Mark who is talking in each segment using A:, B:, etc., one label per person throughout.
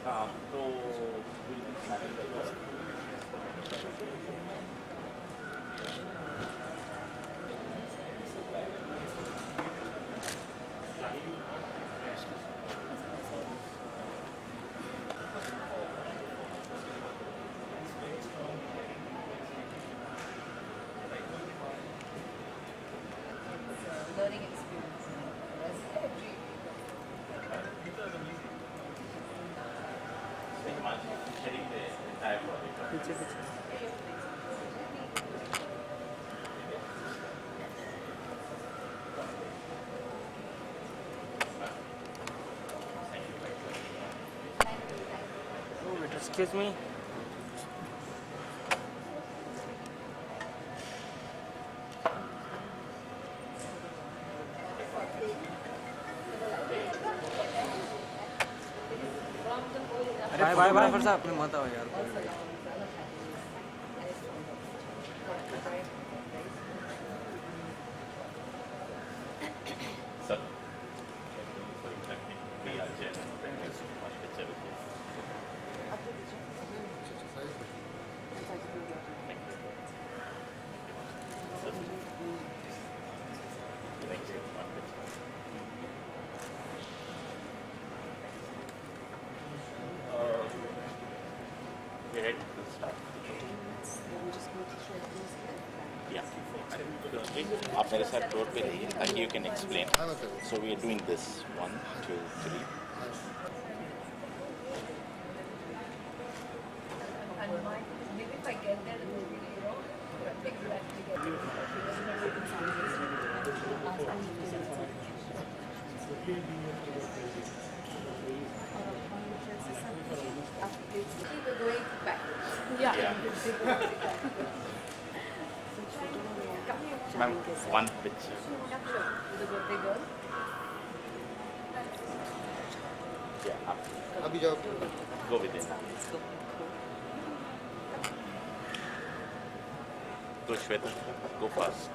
A: तो
B: learning experience. That's every
A: sharing the entire project.
C: पीछे पीछे Oh, wait, excuse me. Bye bye bye फरसा अपने मत आओ यार
A: Sir, for interacting. We are genuine. Thank you so much. It's everything. Thank you. We ready to start. Yeah. आप मेरे साथ रोड पे रहिए ताकि you can explain. So we are doing this 1, 2, 3.
B: and maybe if I get there, it will be, exactly get we're going back.
A: Yeah. Ma'am, one picture.
B: The birthday girl.
A: Yeah. Up.
D: अभी जाओ
A: Go with it. Go Shweta. Go fast.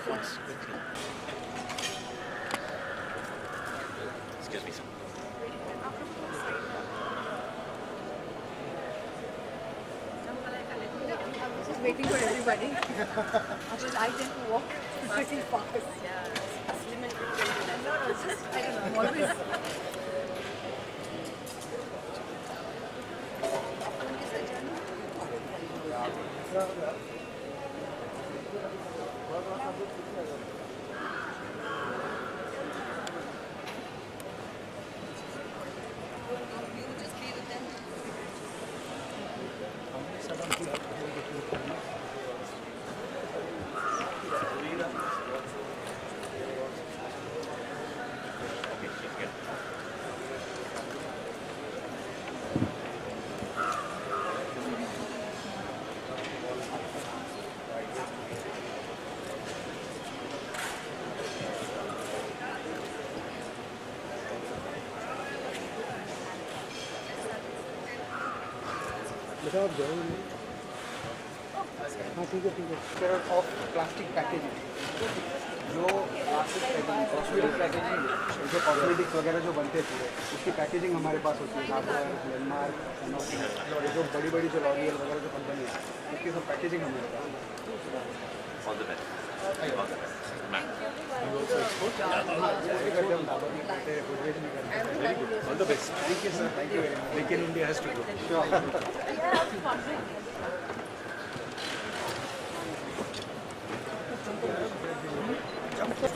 A: Fast, quickly. Excuse me, sir.
B: I was just waiting for everybody. Because I tend to walk pretty fast. Yeah. Slim and fit can do that. No, it's just, I don't know, always. You just be with them.
A: Okay, she's good.
C: बेटा आप जाओ हाँ ठीक है of plastic packaging जो plastic packaging cosmetic packaging जो cosmetics वगैरह जो बनते हैं पूरे उसकी पैकेजिंग हमारे पास होती है डाबर ग्लेनमार्क जो बड़ी बड़ी जो लॉरियल वगैरह जो कंपनी है उसकी सब पैकेजिंग हमारे पास है
A: All the best. All the best. Ma'am.
C: All the best. Thank you, sir. Thank you very much. Make in India has to go. Sure.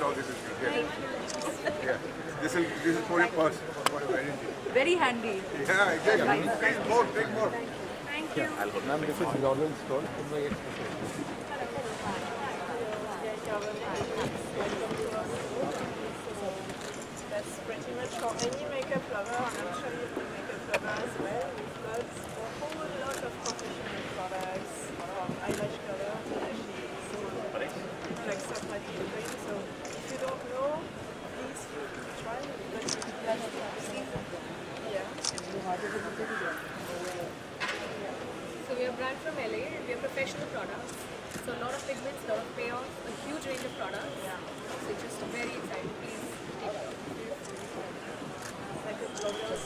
D: No, this is good. Yeah. This is for your purse, for your identity.
B: Very handy.
D: Yeah, exactly. Please more, take more.
B: Thank you.
A: I'll go.
C: Ma'am, this is Jordan store.
E: That's pretty much for any makeup lover, and actually for makeup lover as well. We've got a whole lot of professional products from eyelash color, lashes, like stuff like jewelry. So if you don't know, please try it. But yeah.
F: So we are a brand from LA and we are professional products. So a lot of pigments, a lot of payoff, a huge range of products. Yeah. So it's just very exciting. Please take it.
E: Like a blogger's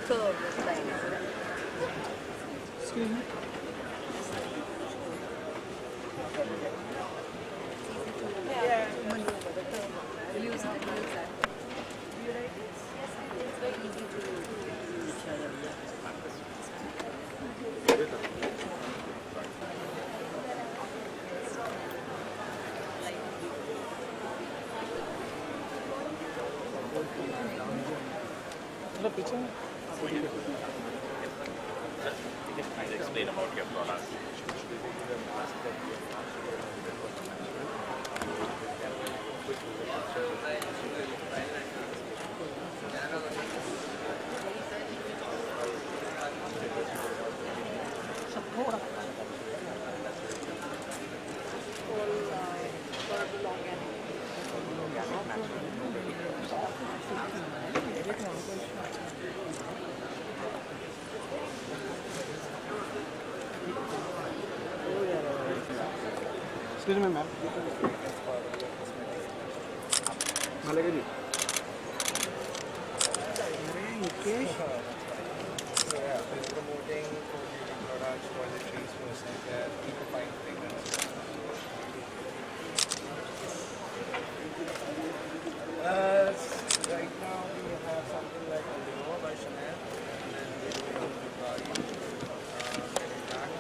B: curve line.
C: Excuse me.
E: Yeah.
B: Maneuver, the curve. We'll use that. You write this? Yes, I do. It's very easy to
A: And explain about your product.
C: Excuse me, ma'am. Malaika ji.
G: Promoting beauty products, toiletries, personal care, eco-fine fragrance. Right now we have something like a Leo by Chanel, and then we're doing Bugatti, getting back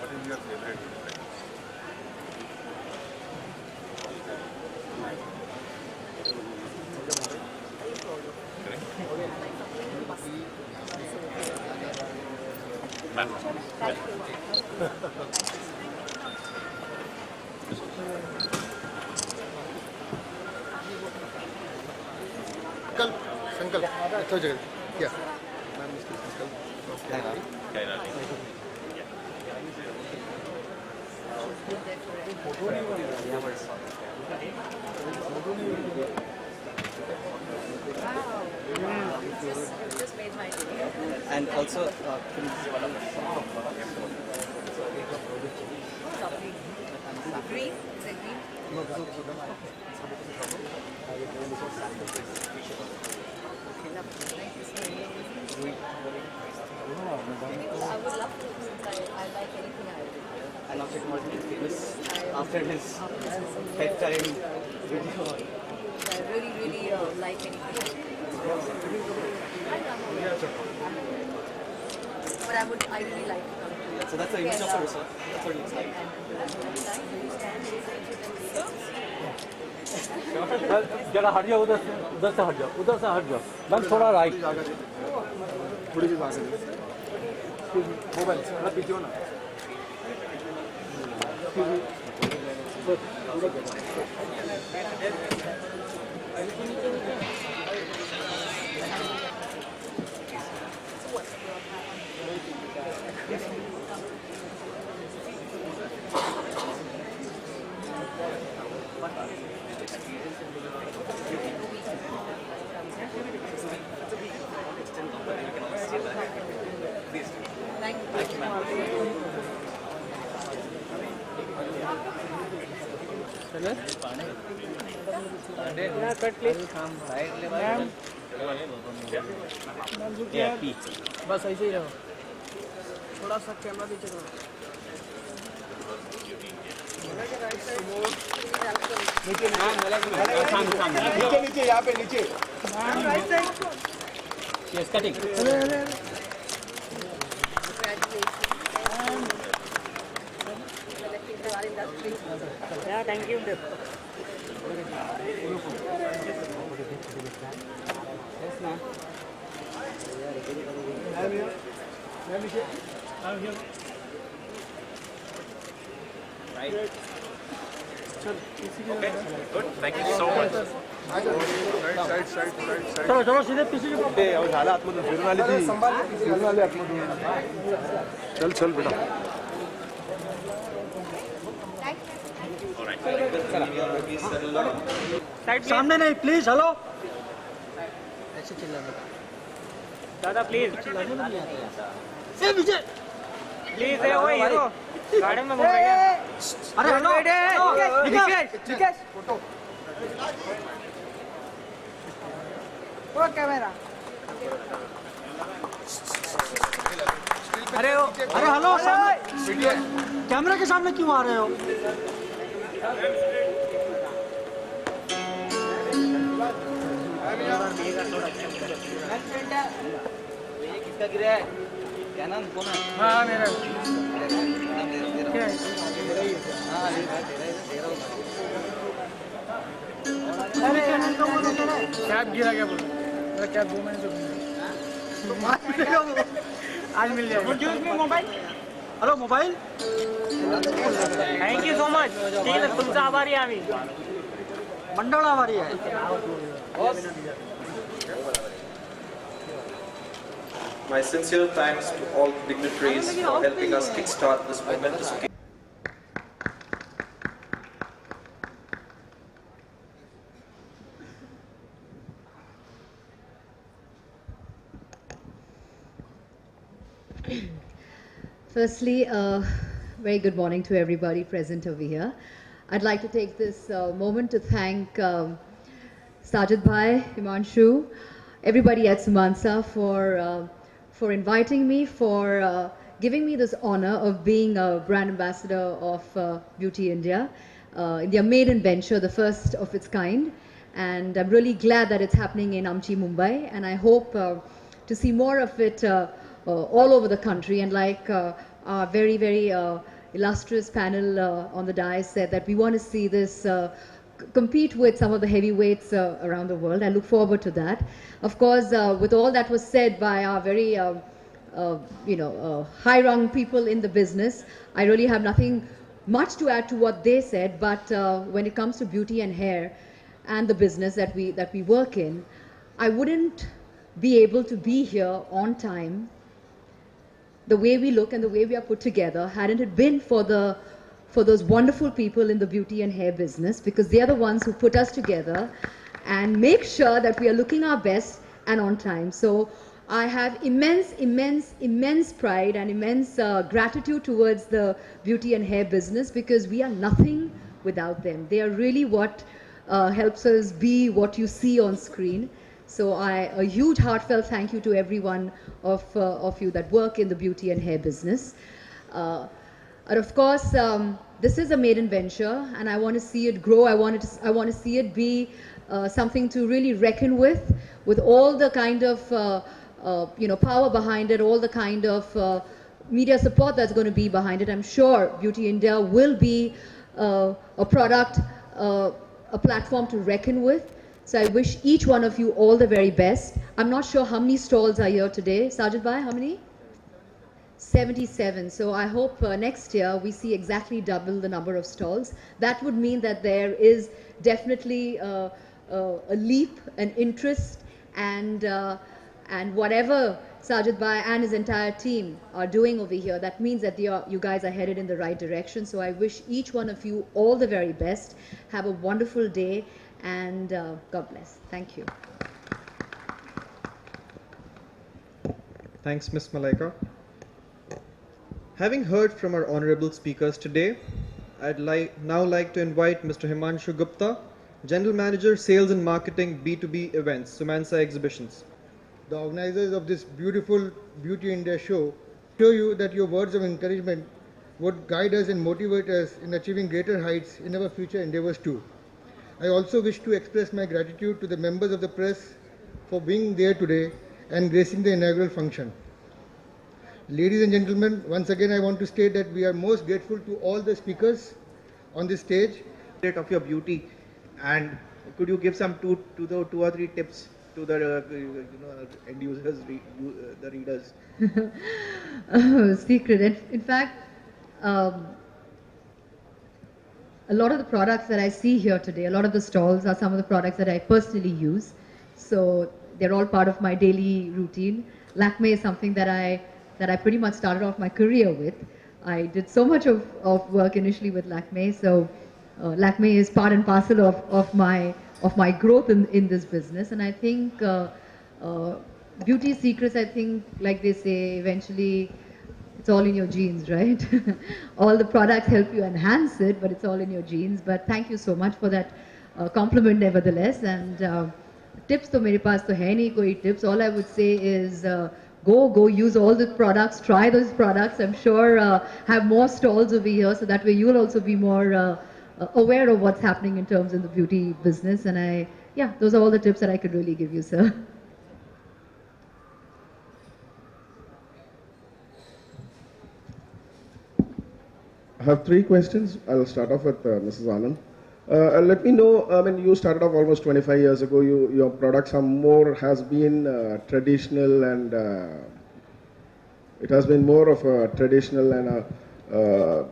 D: What is your favorite?
H: Sankalp. अच्छा जगह. Yeah. Ma'am, Mr. Sankalp. Okay.
B: just made my day.
G: And also,
B: Green? Is it green? Okay, lovely. Nice to see you. I would love to, since I like anything I do.
G: and Akshay Kumar is famous after his bedtime video.
B: I really like anything. But I really like to come to.
G: So that's the image of the resort. That's what it looks like.
I: जरा हट जाओ उधर से हट जाओ ma'am थोड़ा right
C: थोड़ी सी आगे. मोबाइल थोड़ा पीछे हो ना.
I: बस ऐसे ही रहो
C: थोड़ा सा कैमरा पीछे करो. नीचे नीचे यहाँ पे नीचे.
I: Yes cutting thank you
A: Okay, good. Thank you so much.
D: Side.
I: चलो चलो सीधे पीछे
C: ते अहो झालं आतमधून फिरून आली ती. फिरून आली आतमधून. चल बेटा.
I: सामने नहीं प्लीज हेलो दादा प्लीज पीछे प्लीज वो हीरो गार्डन में घूम रही है अरे हेलो निकेश फोटो
C: वो कैमरा
I: अरे हेलो कैमरा के सामने क्यों आ रहे हो?
G: किसका गिरा है? क्या नाम कौन है?
C: हाँ मेरा
G: क्या है? हाँ तेरा
C: अरे कैब गिरा क्या बोल मेरा कैब 2 महीने से आज मिल जाएगा
I: mobile hello mobile
J: thank you so much ठीक आहे तुमचा आभारी आहे आम्ही
I: मंडळ आभारी आहे
K: My sincere thanks to all dignitaries for helping us kickstart this momentous occasion.
B: Firstly, very good morning to everybody present over here. I'd like to take this moment to thank Sajid Bhai, Himanshu, everybody at Sumansa for inviting me, for giving me this honor of being a brand ambassador of Beauty India, in their maiden venture, the first of its kind. And I'm really glad that it's happening in Amchi, Mumbai, and I hope to see more of it all over the country. And like our very, very illustrious panel on the dais said, that we want to see this compete with some of the heavyweights around the world. I look forward to that. Of course, with all that was said by our very high-rung people in the business, I really have nothing much to add to what they said. But when it comes to beauty and hair and the business that we work in, I wouldn't be able to be here on time, the way we look and the way we are put together, hadn't it been for those wonderful people in the beauty and hair business, because they are the ones who put us together and make sure that we are looking our best and on time. So I have immense pride and immense gratitude towards the beauty and hair business, because we are nothing without them. They are really what helps us be what you see on screen. So a huge heartfelt thank you to every one of you that work in the beauty and hair business. And of course, this is a maiden venture, and I want to see it grow. I want to see it be something to really reckon with all the kind of power behind it, all the kind of media support that's going to be behind it. I'm sure Beauty India will be a product, a platform to reckon with. So I wish each one of you all the very best. I'm not sure how many stalls are here today. Sajid Bhai, how many? 77. So I hope next year we see exactly double the number of stalls. That would mean that there is definitely a leap, an interest, and whatever Sajid Bhai and his entire team are doing over here, that means that you guys are headed in the right direction. So I wish each one of you all the very best. Have a wonderful day. And God bless. Thank you.
L: Thanks, Ms. Malaika. Having heard from our honorable speakers today, I'd now like to invite Mr. Himanshu Gupta, General Manager, Sales and Marketing, B2B Events, Sumansa Exhibitions.
H: The organizers of this beautiful Beauty India show show you that your words of encouragement would guide us and motivate us in achieving greater heights in our future endeavors too. I also wish to express my gratitude to the members of the press for being there today and gracing the inaugural function. Ladies and gentlemen, once again I want to state that we are most grateful to all the speakers on this stage.
M: Of your beauty, and could you give some two or three tips to the end users, the readers?
B: Secret. In fact, a lot of the products that I see here today, a lot of the stalls are some of the products that I personally use. So they're all part of my daily routine. Lakme is something that I pretty much started off my career with. I did so much of work initially with Lakme. So Lakme is part and parcel of my growth in this business. And I think beauty secrets, I think, like they say, eventually it's all in your genes, right? All the products help you enhance it, but it's all in your genes. But thank you so much for that compliment nevertheless. And tips तो मेरे पास तो है नहीं कोई tips. All I would say is go use all the products, try those products. I'm sure have more stalls over here, so that way you'll also be more aware of what's happening in terms of the beauty business. And yeah, those are all the tips that I could really give you, sir.
N: I have three questions. I'll start off with Mrs. Anand. Let me know, I mean, you started off almost 25 years ago. Your products are more, has been traditional, and it has been more of a traditional and a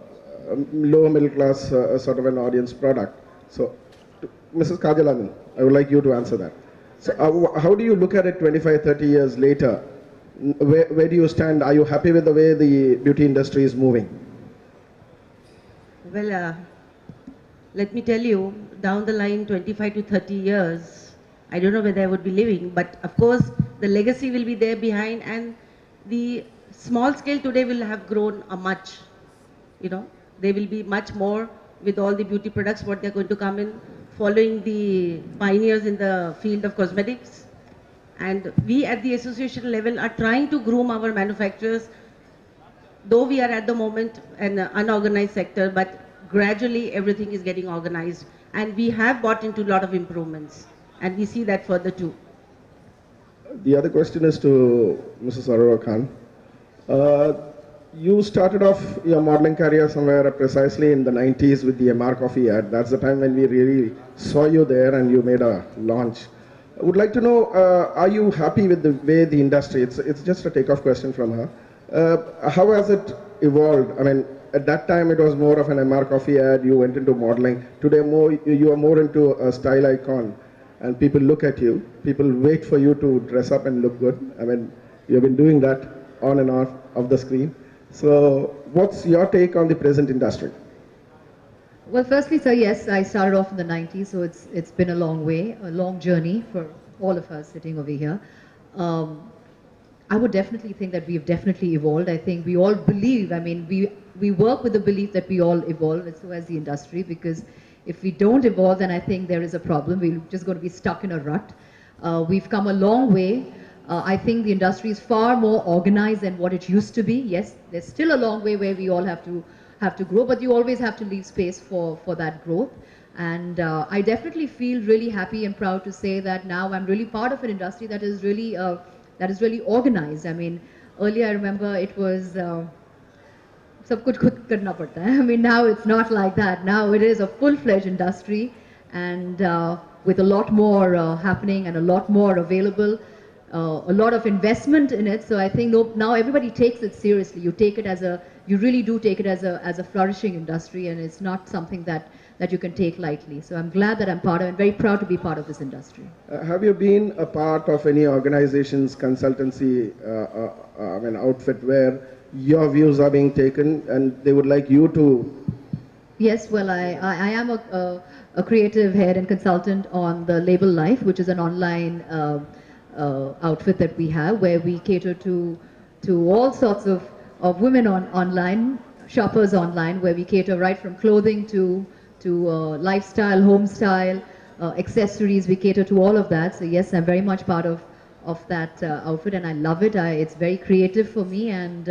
N: lower middle class sort of an audience product. So, Mrs. Kajal Anand, I would like you to answer that. So, how do you look at it 25, 30 years later? Where do you stand? Are you happy with the way the beauty industry is moving?
O: Well, let me tell you, down the line 25 to 30 years, I don't know whether I would be living, but of course the legacy will be there behind, and the small scale today will have grown a much, they will be much more with all the beauty products, what they're going to come in, following the pioneers in the field of cosmetics. And we at the association level are trying to groom our manufacturers, though we are at the moment an unorganized sector, but gradually everything is getting organized, and we have bought into a lot of improvements, and we see that further too.
N: The other question is to Mrs. Arora Khan. You started off your modeling career somewhere precisely in the 90s with the MR Coffee ad. That's the time when we really saw you there and you made a launch. I would like to know, are you happy with the way the industry, it's just a takeoff question from her. How has it evolved? I mean, at that time it was more of an MR Coffee ad, you went into modeling. Today you are more into a style icon, and people look at you, people wait for you to dress up and look good. I mean, you've been doing that on and off of the screen. So what's your take on the present industry?
B: Well, firstly, sir, yes, I started off in the 90s, so it's been a long way, a long journey for all of us sitting over here. I would definitely think that we've definitely evolved. I think we all believe, I mean, we work with the belief that we all evolve, and so has the industry, because if we don't evolve, then I think there is a problem. We're just going to be stuck in a rut. We've come a long way. I think the industry is far more organized than what it used to be. Yes, there's still a long way where we all have to grow, but you always have to leave space for that growth. And I definitely feel really happy and proud to say that now I'm really part of an industry that is really organized. I mean, earlier I remember it was sab kuch khud karna padta hai. I mean, now it's not like that. Now it is a full-fledged industry, and with a lot more happening and a lot more available. A lot of investment in it, so I think now everybody takes it seriously. You really do take it as a flourishing industry, and it's not something that you can take lightly. So I'm glad that I'm part of it, and very proud to be part of this industry.
N: Have you been a part of any organization's consultancy, outfit where your views are being taken and they would like you to?
B: Yes, well, I am a creative head and consultant on the Label Life, which is an online outfit that we have, where we cater to all sorts of women online, shoppers online, where we cater right from clothing to lifestyle, home style, accessories. We cater to all of that. So yes, I'm very much part of that outfit, and I love it. It's very creative for me, and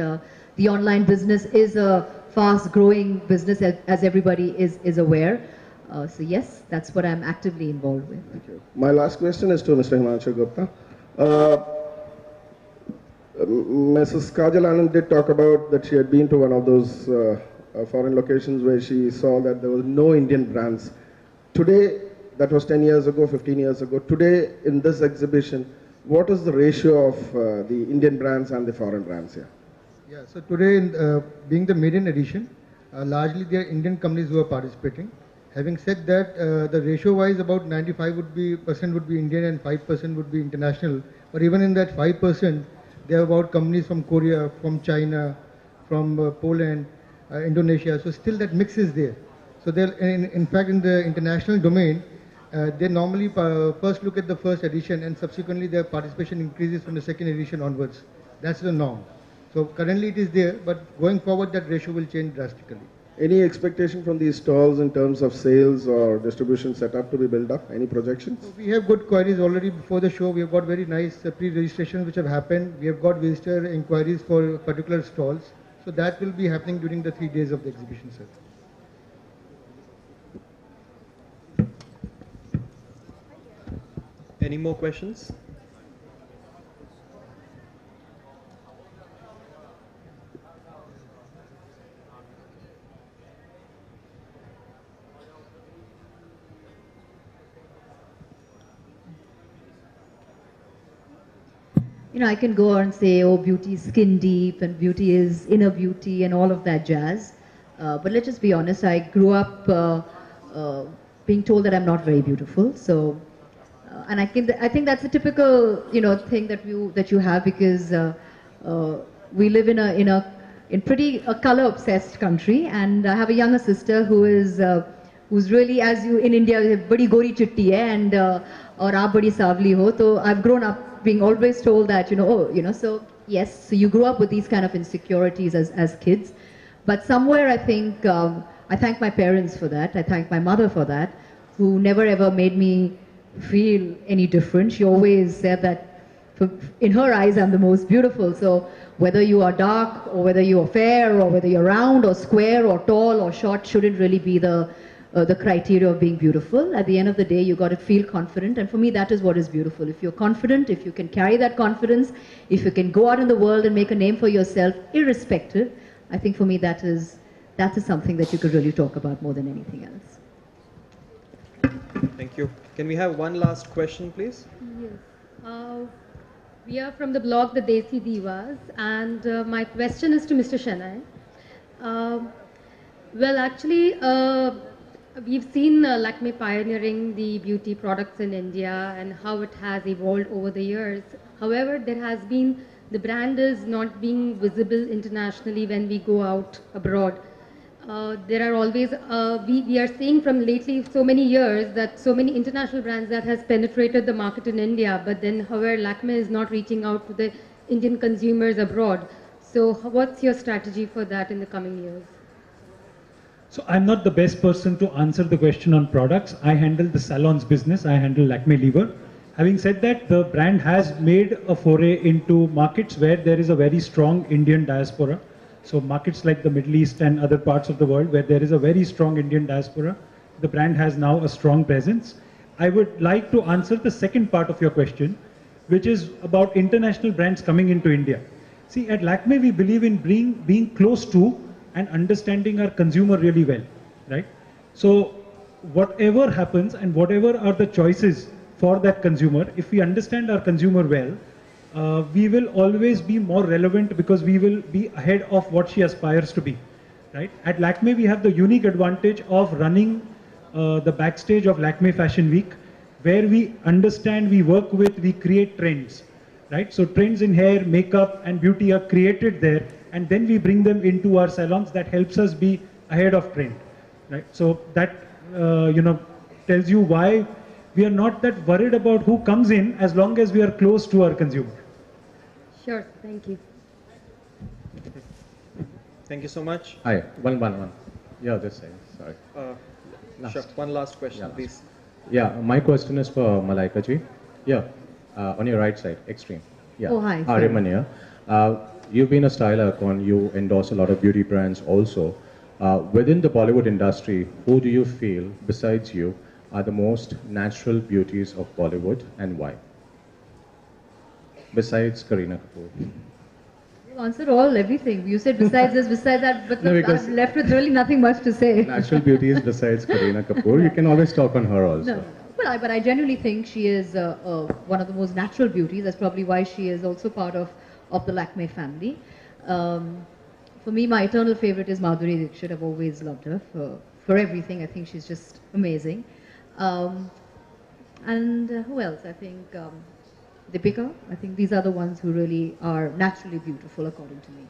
B: the online business is a fast growing business, as everybody is aware. So yes, that's what I'm actively involved with.
N: Thank you. My last question is to Mr. Himanshu Gupta. Mrs. Kajal Anand did talk about that she had been to one of those foreign locations where she saw that there was no Indian brands. Today, that was 10 years ago, 15 years ago. Today, in this exhibition, what is the ratio of the Indian brands and the foreign brands here?
H: Yeah, so today, being the maiden edition, largely there are Indian companies who are participating. Having said that, the ratio-wise about 95% would be Indian and 5% would be international. But even in that 5%, there are about companies from Korea, from China, from Poland, Indonesia. So still that mix is there. So in fact, in the international domain, they normally first look at the first edition, and subsequently their participation increases from the second edition onwards. That's the norm. So currently it is there, but going forward that ratio will change drastically.
N: Any expectation from these stalls in terms of sales or distribution setup to be built up? Any projections?
H: We have good queries already before the show. We have got very nice pre-registrations which have happened. We have got visitor inquiries for particular stalls. So that will be happening during the 3 days of the exhibition, sir.
L: Any more questions?
B: You know, I can go on and say, oh, beauty is skin deep and beauty is inner beauty and all of that jazz. But let's just be honest, I grew up being told that I'm not very beautiful. So, and I think that's a typical, you know, thing that you have, because we live in pretty color obsessed country, and I have a younger sister who's really, as you in India, badi gori chitti hai, and or aap badi savli ho. So I've grown up being always told that, you know, oh, you know, so yes, so you grew up with these kind of insecurities as kids. But somewhere I think, I thank my parents for that. I thank my mother for that, who never ever made me feel any different. She always said that in her eyes I'm the most beautiful. So whether you are dark or whether you are fair or whether you're round or square or tall or short shouldn't really be the criteria of being beautiful. At the end of the day, you got to feel confident, and for me that is what is beautiful. If you're confident, if you can carry that confidence, if you can go out in the world and make a name for yourself irrespective, I think for me that is something that you could really talk about more than anything else.
L: Thank you. Can we have one last question, please?
P: Yes. We are from the blog The Desi Divas, and my question is to Mr. Shenoy. Well, actually, we've seen Lakme pioneering the beauty products in India and how it has evolved over the years. However, the brand is not being visible internationally when we go out abroad. There are always, we are seeing from lately so many years that so many international brands that has penetrated the market in India, but then however Lakme is not reaching out to the Indian consumers abroad. So what's your strategy for that in the coming years?
Q: So I'm not the best person to answer the question on products. I handle the salons business. I handle Lakme Lever. Having said that, the brand has made a foray into markets where there is a very strong Indian diaspora. So markets like the Middle East and other parts of the world where there is a very strong Indian diaspora, the brand has now a strong presence. I would like to answer the second part of your question, which is about international brands coming into India. See, at Lakme we believe in being close to and understanding our consumer really well, right? So whatever happens and whatever are the choices for that consumer, if we understand our consumer well, we will always be more relevant because we will be ahead of what she aspires to be, right? At Lakme we have the unique advantage of running the backstage of Lakme Fashion Week, where we understand, we work with, we create trends, right? So trends in hair, makeup and beauty are created there, and then we bring them into our salons. That helps us be ahead of trend, right? So that tells you why we are not that worried about who comes in as long as we are close to our consumer.
P: Sure, thank you.
L: Thank you so much.
R: Hi, one. Yeah, this side, sorry.
L: Sure, one last question,
R: Yeah,
L: please.
R: Yeah, my question is for Malaika ji. Yeah, on your right side, extreme. Yeah.
B: Oh, hi.
R: Ariman here. You've been a style icon, you endorse a lot of beauty brands also. Within the Bollywood industry, who do you feel, besides you, are the most natural beauties of Bollywood and why? Besides Kareena Kapoor.
B: You answered everything. You said besides this, besides that, but
R: No, because
B: I'm left with really nothing much to say.
R: Natural beauties besides Kareena Kapoor, you can always talk on her also.
B: No. But I genuinely think she is one of the most natural beauties. That's probably why she is also part of the Lakme family. For me, my eternal favorite is Madhuri Dixit. I've always loved her for everything. I think she's just amazing. And who else? I think Deepika. I think these are the ones who really are naturally beautiful, according to me.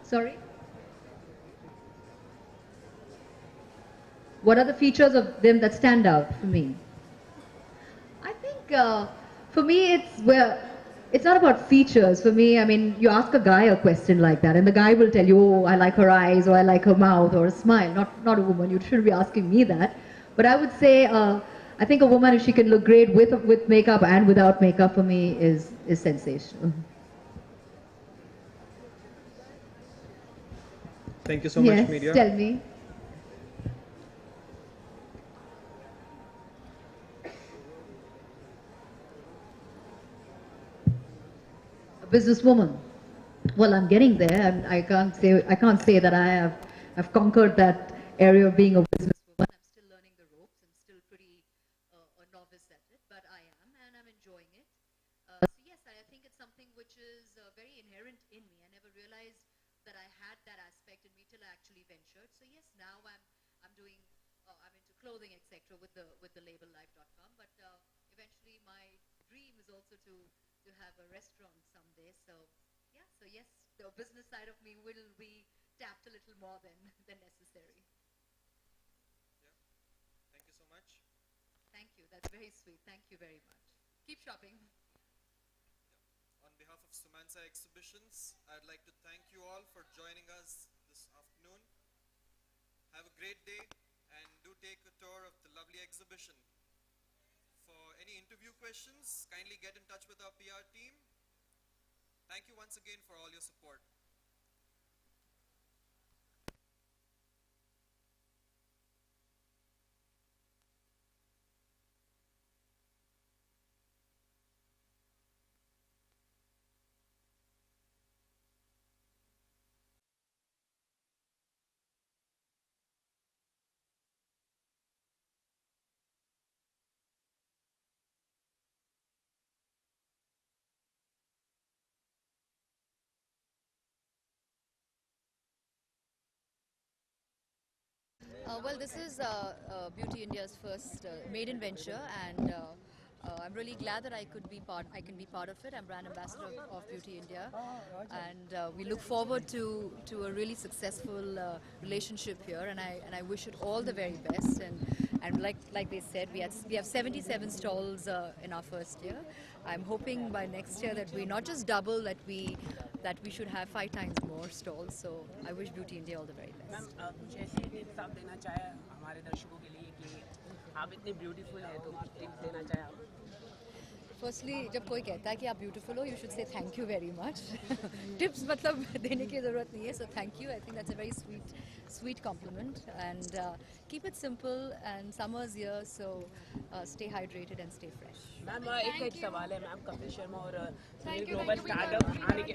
B: Sorry? What are the features of them that stand out for me? I think for me it's it's not about features for me. I mean, you ask a guy a question like that, and the guy will tell you, "Oh, I like her eyes, or I like her mouth, or a smile." Not a woman. You shouldn't be asking me that. But I would say, I think a woman, if she can look great with makeup and without makeup, for me is sensational.
L: Thank you so much,
B: Yes,
L: media.
B: tell me. A businesswoman. Well, I'm getting there, and I can't say that I've conquered that area of being a businesswoman. I'm still learning the ropes and still pretty a novice at it, but I am, and I'm enjoying it. So yes, I think it's something which is very inherent in me. I never realized that I had that aspect in me till I actually ventured. So yes, now I'm doing I'm into clothing, etc. with the label life.com, but eventually my dream is also to have a restaurant someday. So yeah, so yes, the business side of me will be tapped a little more than necessary.
L: Thank you so much.
B: Thank you. That's very sweet. Thank you very much. Keep shopping.
L: On behalf of Sumansa Exhibitions, I'd like to thank you all for joining us this afternoon. Have a great day and do take a tour of the lovely exhibition. For any interview questions, kindly get in touch with our PR team. Thank you once again for all your support.
B: Well, this is Beauty India's first maiden venture, and I'm really glad that I can be part of it. I'm brand ambassador of Beauty India, and we look forward to a really successful relationship here. And I wish it all the very best. And like they said, we have 77 stalls in our first year. I'm hoping by next year that we not just double, that we should have 5 times more stalls. So I wish Beauty India all the very best.
J: Ma'am कुछ ऐसे tips आप देना चाहें हमारे दर्शकों के लिए कि आप इतने ब्यूटीफुल हैं तो कुछ टिप्स देना चाहें आप
B: फर्स्टली जब कोई कहता है कि आप ब्यूटीफुल हो you should say thank you very much tips मतलब देने की ज़रूरत नहीं है so thank you I think that's a very sweet compliment and keep it simple and summer's here so stay hydrated and stay fresh
J: ma'am एक सवाल है ma'am Kapil Sharma और ग्लोबल स्टार्टअप आने के